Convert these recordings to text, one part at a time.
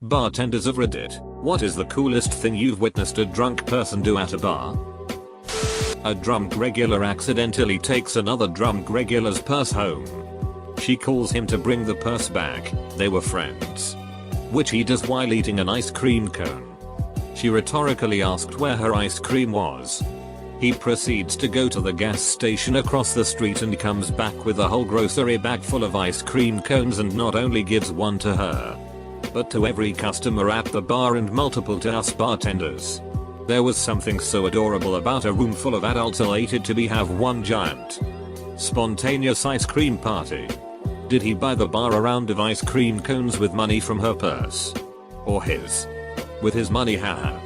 Bartenders of Reddit, what is the coolest thing you've witnessed a drunk person do at a bar? A drunk regular accidentally takes another drunk regular's purse home. She calls him to bring the purse back, they were friends. Which he does while eating an ice cream cone. She rhetorically asked where her ice cream was. He proceeds to go to the gas station across the street and comes back with a whole grocery bag full of ice cream cones, and not only gives one to her, but to every customer at the bar and multiple to us bartenders. There was something so adorable about a room full of adults elated to have one giant, spontaneous ice cream party. Did he buy the bar a round of ice cream cones with money from her purse? Or his? With his money, haha.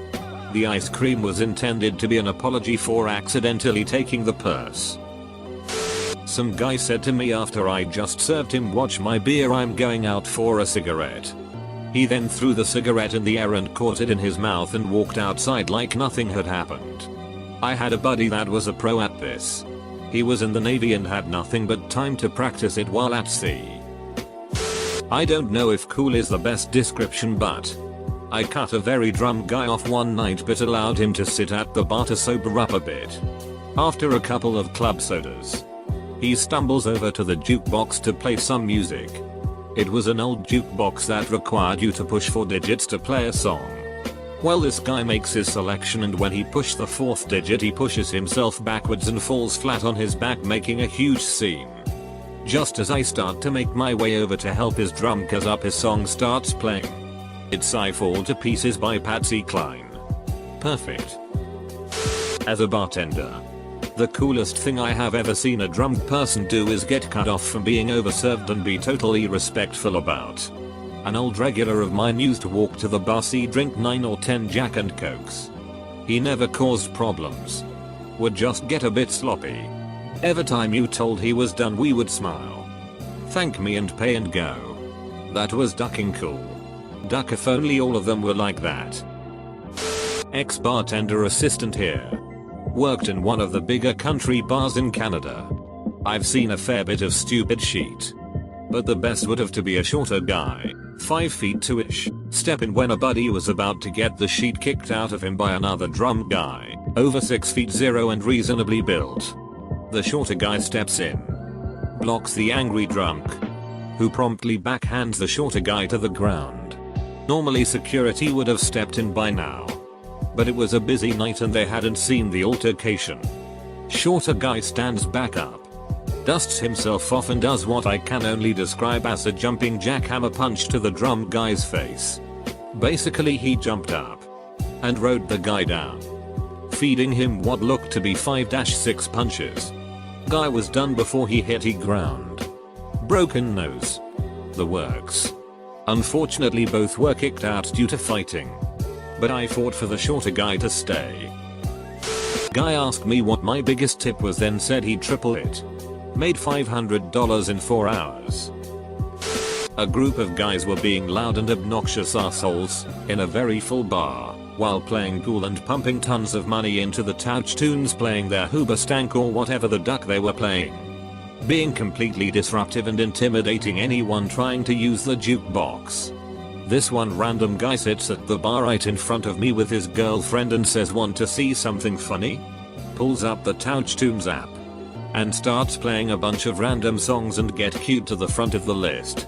The ice cream was intended to be an apology for accidentally taking the purse. Some guy said to me after I just served him, "Watch my beer, I'm going out for a cigarette." He then threw the cigarette in the air and caught it in his mouth and walked outside like nothing had happened. I had a buddy that was a pro at this. He was in the Navy and had nothing but time to practice it while at sea. I don't know if cool is the best description, but I cut a very drunk guy off one night but allowed him to sit at the bar to sober up a bit. After a couple of club sodas, he stumbles over to the jukebox to play some music. It was an old jukebox that required you to push 4 digits to play a song. Well, this guy makes his selection, and when he pushed the 4th digit he pushes himself backwards and falls flat on his back, making a huge scene. Just as I start to make my way over to help his drunk ass up, his song starts playing. It's I Fall to Pieces by Patsy Cline. Perfect. As a bartender, the coolest thing I have ever seen a drunk person do is get cut off from being overserved and be totally respectful about. An old regular of mine used to walk to the bar, see, drink 9 or 10 Jack and Cokes. He never caused problems. Would just get a bit sloppy. Every time you told he was done, we would smile, thank me and pay and go. That was ducking cool. Duck if only all of them were like that. Ex-bartender assistant here. Worked in one of the bigger country bars in Canada. I've seen a fair bit of stupid shit, but the best would have to be a shorter guy, 5 feet 2-ish, step in when a buddy was about to get the sheet kicked out of him by another drunk guy, over 6 feet 0 and reasonably built. The shorter guy steps in, blocks the angry drunk, who promptly backhands the shorter guy to the ground. Normally security would have stepped in by now, but it was a busy night and they hadn't seen the altercation. Shorter guy stands back up, dusts himself off and does what I can only describe as a jumping jackhammer punch to the drunk guy's face. Basically he jumped up and rode the guy down, feeding him what looked to be 5-6 punches. Guy was done before he hit the ground. Broken nose. The works. Unfortunately both were kicked out due to fighting, but I fought for the shorter guy to stay. Guy asked me what my biggest tip was, then said he'd triple it. Made $500 in 4 hours. A group of guys were being loud and obnoxious assholes in a very full bar while playing pool and pumping tons of money into the touch tunes, playing their Hoobastank or whatever the duck they were playing. Being completely disruptive and intimidating anyone trying to use the jukebox. This one random guy sits at the bar right in front of me with his girlfriend and says, "Want to see something funny?" Pulls up the Touch Tunes app and starts playing a bunch of random songs and get cute to the front of the list.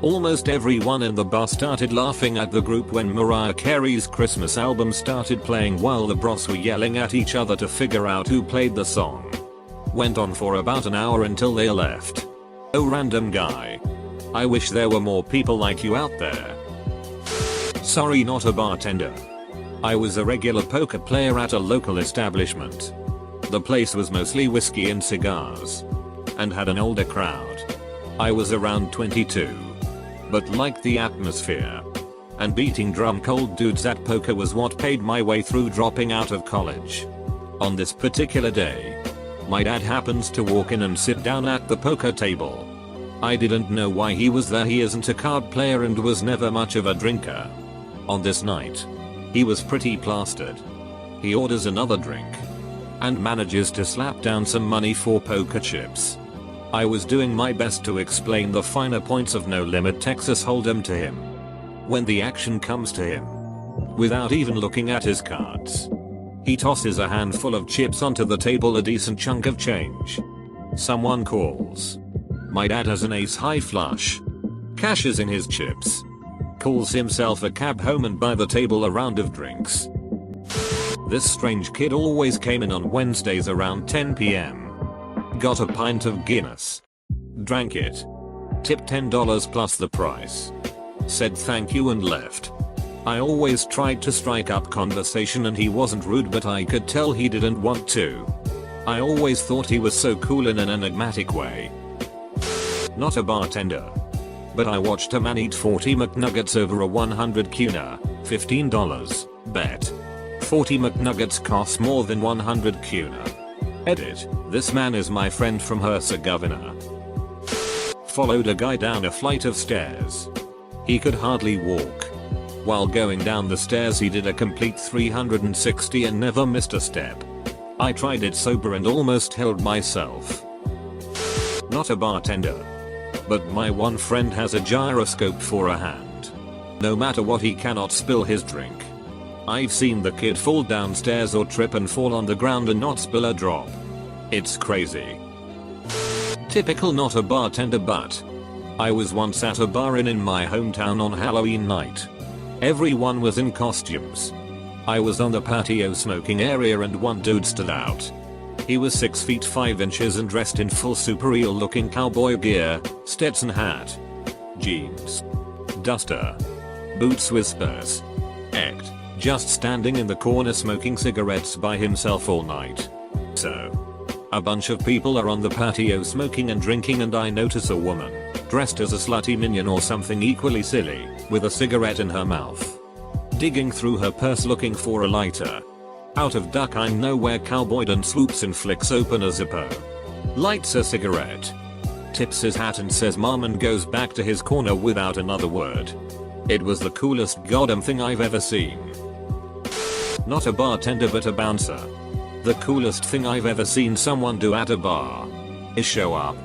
Almost everyone in the bar started laughing at the group when Mariah Carey's Christmas album started playing while the bros were yelling at each other to figure out who played the song. Went on for about an hour until they left. Oh, random guy. I wish there were more people like you out there. Sorry, not a bartender. I was a regular poker player at a local establishment. The place was mostly whiskey and cigars, and had an older crowd. I was around 22, but liked the atmosphere. And beating drunk old dudes at poker was what paid my way through dropping out of college. On this particular day, my dad happens to walk in and sit down at the poker table. I didn't know why he was there. He isn't a card player and was never much of a drinker. On this night, he was pretty plastered. He orders another drink and manages to slap down some money for poker chips. I was doing my best to explain the finer points of No Limit Texas Hold'em to him. when the action comes to him. Without even looking at his cards, he tosses a handful of chips onto the table, a decent chunk of change. Someone calls. My dad has an ace high flush. Cashes in his chips. Calls himself a cab home and buy the table a round of drinks. This strange kid always came in on Wednesdays around 10 PM. Got a pint of Guinness. Drank it. Tipped $10 plus the price. Said thank you and left. I always tried to strike up conversation and he wasn't rude, but I could tell he didn't want to. I always thought he was so cool in an enigmatic way. Not a bartender, but I watched a man eat 40 McNuggets over a 100 kuna, $15 bet. 40 McNuggets cost more than 100 kuna. Edit, this man is my friend from Herzegovina. Followed a guy down a flight of stairs. He could hardly walk. While going down the stairs he did a complete 360 and never missed a step. I tried it sober and almost held myself. Not a bartender, but my one friend has a gyroscope for a hand. No matter what, he cannot spill his drink. I've seen the kid fall downstairs or trip and fall on the ground and not spill a drop. It's crazy. Typical not a bartender, but I was once at a bar in my hometown on Halloween night. Everyone was in costumes. I was on the patio smoking area and one dude stood out. He was 6 feet 5 inches and dressed in full super eel looking cowboy gear, Stetson hat, jeans, duster, boots with spurs. Act, just standing in the corner smoking cigarettes by himself all night. So, a bunch of people are on the patio smoking and drinking and I notice a woman, dressed as a slutty minion or something equally silly, with a cigarette in her mouth. Digging through her purse looking for a lighter. Out of duck I'm nowhere cowboyed and swoops and flicks open a zipper. Lights a cigarette. Tips his hat and says mom and goes back to his corner without another word. It was the coolest goddamn thing I've ever seen. Not a bartender but a bouncer. The coolest thing I've ever seen someone do at a bar is show up,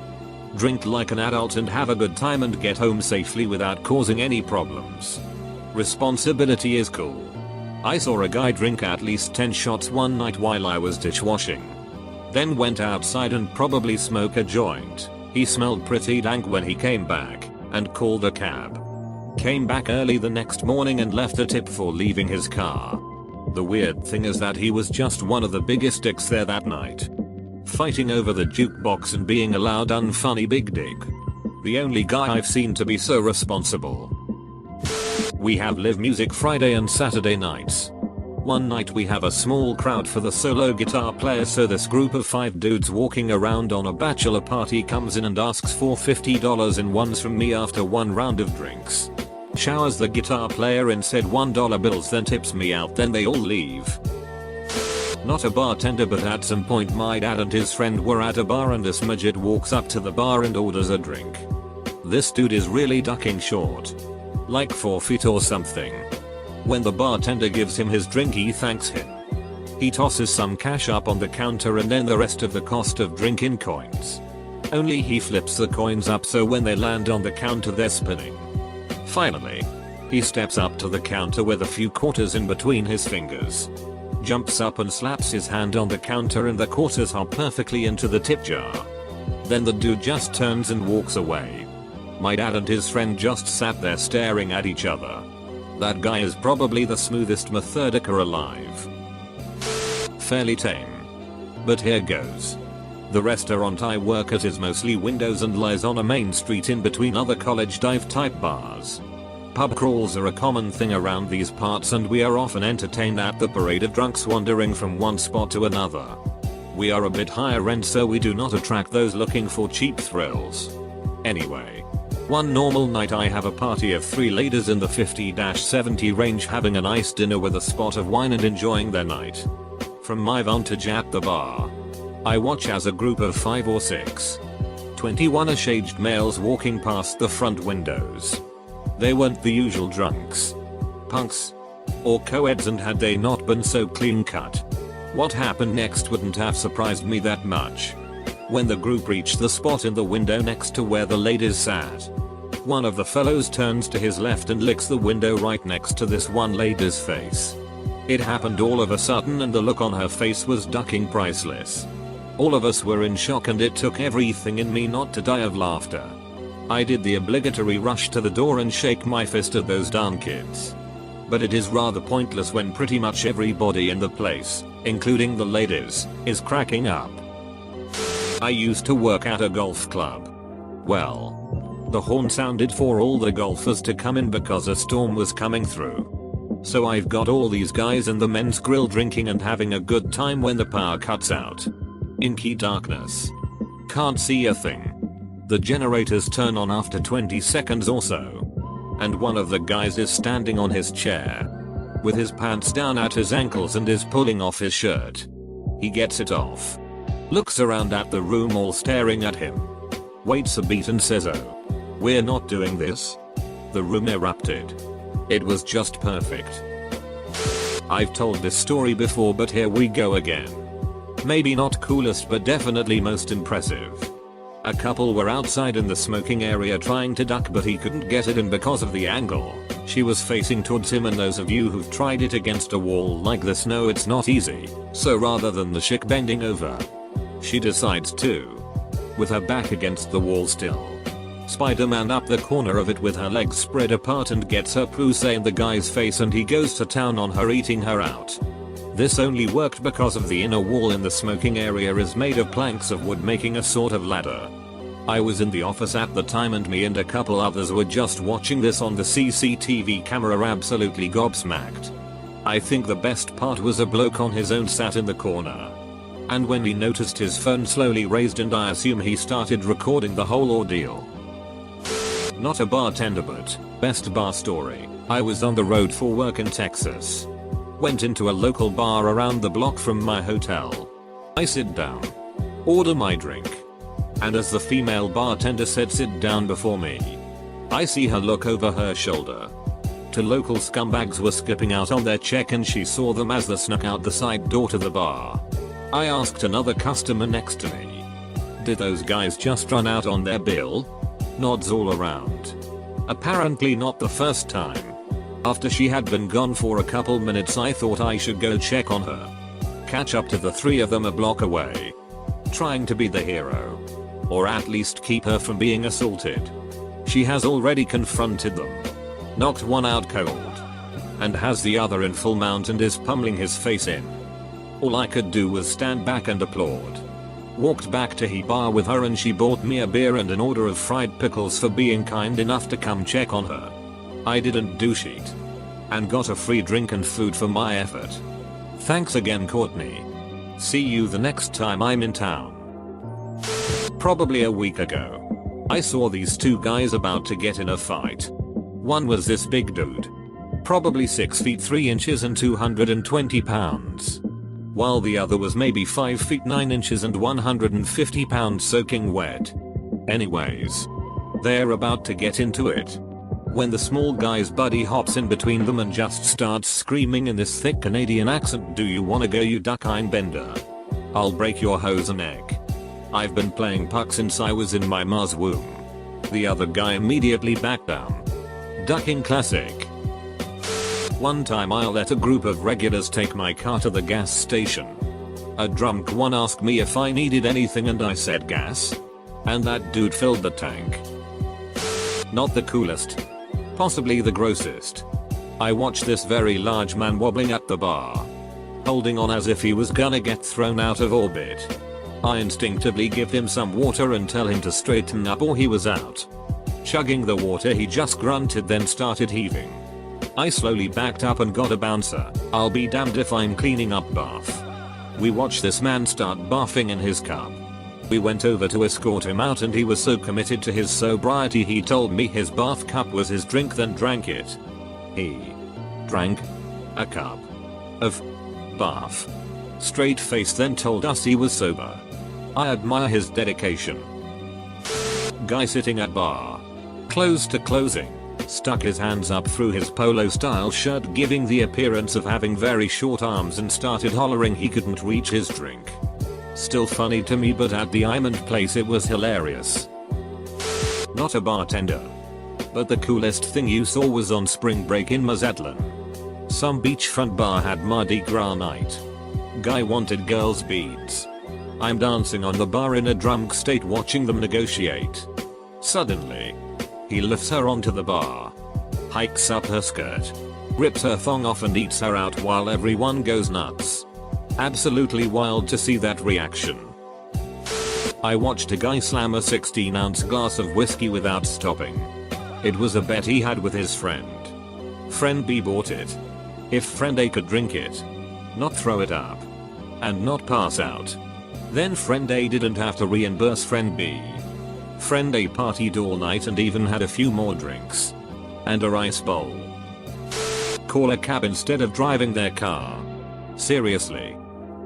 drink like an adult and have a good time and get home safely without causing any problems. Responsibility is cool. I saw a guy drink at least 10 shots one night while I was dishwashing. Then went outside and probably smoke a joint. He smelled pretty dank when he came back and called a cab. Came back early the next morning and left a tip for leaving his car. The weird thing is that he was just one of the biggest dicks there that night. Fighting over the jukebox and being allowed unfunny big dick. The only guy I've seen to be so responsible. We have live music Friday and Saturday nights. One night we have a small crowd for the solo guitar player, so this group of 5 dudes walking around on a bachelor party comes in and asks for $50 in ones from me after one round of drinks. Showers the guitar player in said $1 bills, then tips me out, then they all leave. Not a bartender, but at some point my dad and his friend were at a bar and this midget walks up to the bar and orders a drink. This dude is really ducking short. Like 4 feet or something. When the bartender gives him his drink he thanks him. He tosses some cash up on the counter and then the rest of the cost of drink in coins. Only he flips the coins up so when they land on the counter they're spinning. Finally, he steps up to the counter with a few quarters in between his fingers. Jumps up and slaps his hand on the counter and the quarters hop perfectly into the tip jar. Then the dude just turns and walks away. My dad and his friend just sat there staring at each other. That guy is probably the smoothest methodiker alive. Fairly tame. But here goes. The restaurant I work at is mostly windows and lies on a main street in between other college dive type bars. Pub crawls are a common thing around these parts and we are often entertained at the parade of drunks wandering from one spot to another. We are a bit higher end so we do not attract those looking for cheap thrills. Anyway. One normal night I have a party of 3 ladies in the 50-70 range having a nice dinner with a spot of wine and enjoying their night. From my vantage at the bar, I watch as a group of 5 or 6 21ish aged males walking past the front windows. They weren't the usual drunks, punks, or co-eds, and had they not been so clean cut, what happened next wouldn't have surprised me that much. When the group reached the spot in the window next to where the ladies sat, One of the fellows turns to his left and licks the window right next to this one lady's face. It happened all of a sudden and the look on her face was ducking priceless. All of us were in shock and it took everything in me not to die of laughter. I did the obligatory rush to the door and shake my fist at those darn kids. But it is rather pointless when pretty much everybody in the place, including the ladies, is cracking up. I used to work at a golf club. Well, the horn sounded for all the golfers to come in because a storm was coming through. So I've got all these guys in the men's grill drinking and having a good time when the power cuts out. Inky darkness. Can't see a thing. The generators turn on after 20 seconds or so. And one of the guys is standing on his chair. With his pants down at his ankles and is pulling off his shirt. He gets it off. Looks around at the room all staring at him. Waits a beat and says, "Oh, we're not doing this." The room erupted. It was just perfect. I've told this story before but here we go again. Maybe not coolest but definitely most impressive. A couple were outside in the smoking area trying to duck but he couldn't get it in because of the angle. She was facing towards him and those of you who've tried it against a wall like this know it's not easy. So rather than the chick bending over, she decides to, with her back against the wall still, Spider-Man up the corner of it with her legs spread apart and gets her pussy in the guy's face and he goes to town on her eating her out. This only worked because of the inner wall in the smoking area is made of planks of wood making a sort of ladder. I was in the office at the time and me and a couple others were just watching this on the CCTV camera absolutely gobsmacked. I think the best part was a bloke on his own sat in the corner. And when he noticed his phone slowly raised and I assume he started recording the whole ordeal. Not a bartender but best bar story. I was on the road for work in Texas. Went into a local bar around the block from my hotel. I sit down. Order my drink. And as the female bartender said sit down before me, I see her look over her shoulder. Two local scumbags were skipping out on their check and she saw them as they snuck out the side door to the bar. I asked another customer next to me, "Did those guys just run out on their bill?" Nods all around. Apparently not the first time. After she had been gone for a couple minutes I thought I should go check on her. Catch up to the three of them a block away. Trying to be the hero. Or at least keep her from being assaulted. She has already confronted them. Knocked one out cold. And has the other in full mount and is pummeling his face in. All I could do was stand back and applaud. Walked back to her bar with her and she bought me a beer and an order of fried pickles for being kind enough to come check on her. I didn't do shit. And got a free drink and food for my effort. Thanks again Courtney. See you the next time I'm in town. Probably a week ago. I saw these two guys about to get in a fight. One was this big dude. Probably 6 feet 3 inches and 220 pounds. While the other was maybe 5 feet 9 inches and 150 pounds soaking wet. Anyways. They're about to get into it. When the small guy's buddy hops in between them and just starts screaming in this thick Canadian accent, "Do you wanna go you duck bender? I'll break your hose and egg. I've been playing puck since I was in my ma's womb." The other guy immediately backed down. Ducking classic. One time I let a group of regulars take my car to the gas station. A drunk one asked me if I needed anything and I said gas. And that dude filled the tank. Not the coolest. Possibly the grossest. I watched this very large man wobbling at the bar. Holding on as if he was gonna get thrown out of orbit. I instinctively give him some water and tell him to straighten up or he was out. Chugging the water he just grunted then started heaving. I slowly backed up and got a bouncer. I'll be damned if I'm cleaning up bath. We watched this man start barfing in his cup. We went over to escort him out and he was so committed to his sobriety he told me his bath cup was his drink then drank it. He drank a cup of bath. Straight face then told us he was sober. I admire his dedication. Guy sitting at bar. Close to closing. Stuck his hands up through his polo style shirt giving the appearance of having very short arms and started hollering he couldn't reach his drink. Still funny to me but at the Imond place it was hilarious. Not a bartender. But the coolest thing you saw was on spring break in Mazatlan. Some beachfront bar had Mardi Gras night. Guy wanted girls' beads. I'm dancing on the bar in a drunk state watching them negotiate. Suddenly, he lifts her onto the bar, hikes up her skirt, rips her thong off and eats her out while everyone goes nuts. Absolutely wild to see that reaction. I watched a guy slam a 16-ounce glass of whiskey without stopping. It was a bet he had with his friend. Friend B bought it. If friend A could drink it, not throw it up, and not pass out, then friend A didn't have to reimburse friend B. Friend A partied all night and even had a few more drinks. And a rice bowl. Call a cab instead of driving their car. Seriously.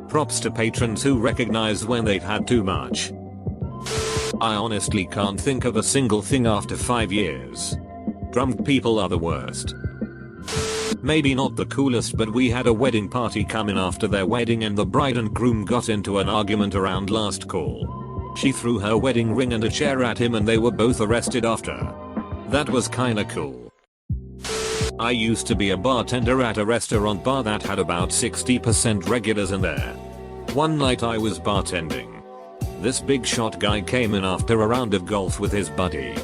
Props to patrons who recognize when they've had too much. I honestly can't think of a single thing after 5 years. Drunk people are the worst. Maybe not the coolest, but we had a wedding party come in after their wedding and the bride and groom got into an argument around last call. She threw her wedding ring and a chair at him and they were both arrested after. That was kinda cool. I used to be a bartender at a restaurant bar that had about 60% regulars in there. One night I was bartending. This big shot guy came in after a round of golf with his buddy.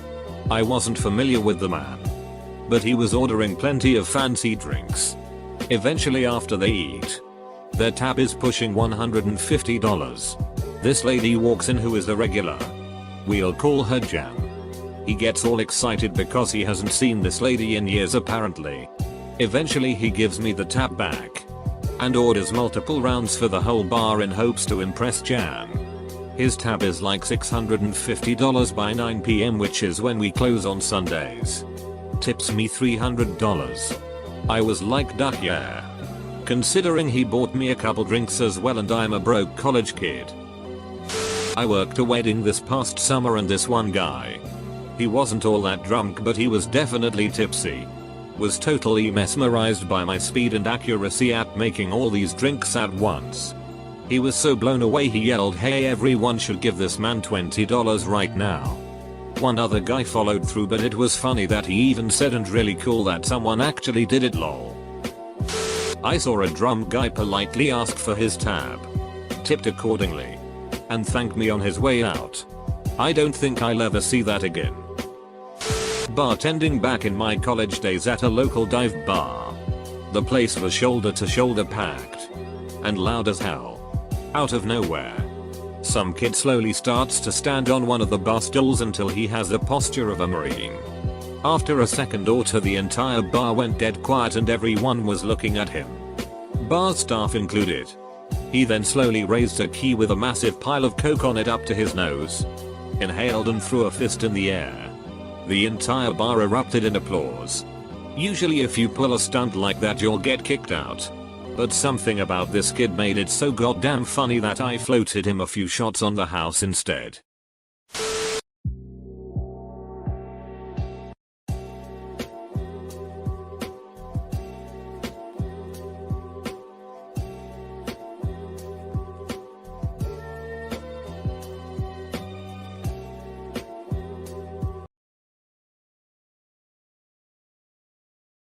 I wasn't familiar with the man, but he was ordering plenty of fancy drinks. Eventually after they eat, their tab is pushing $150. This lady walks in who is a regular. We'll call her Jan. He gets all excited because he hasn't seen this lady in years apparently. Eventually he gives me the tab back and orders multiple rounds for the whole bar in hopes to impress Jan. His tab is like $650 by 9 PM, which is when we close on Sundays. Tips me $300. I was like, duck yeah. Considering he bought me a couple drinks as well and I'm a broke college kid. I worked a wedding this past summer and this one guy, he wasn't all that drunk but he was definitely tipsy. Was totally mesmerized by my speed and accuracy at making all these drinks at once. He was so blown away he yelled, "Hey, everyone should give this man $20 right now." One other guy followed through, but it was funny that he even said, "And really cool that someone actually did it, lol." I saw a drunk guy politely ask for his tab, tipped accordingly, and thanked me on his way out. I don't think I'll ever see that again. Bartending back in my college days at a local dive bar. The place was shoulder to shoulder packed and loud as hell. Out of nowhere, some kid slowly starts to stand on one of the bar stools until he has the posture of a marine. After a second or two the entire bar went dead quiet and everyone was looking at him, bar staff included. He then slowly raised a key with a massive pile of coke on it up to his nose, inhaled and threw a fist in the air. The entire bar erupted in applause. Usually if you pull a stunt like that you'll get kicked out. But something about this kid made it so goddamn funny that I floated him a few shots on the house instead.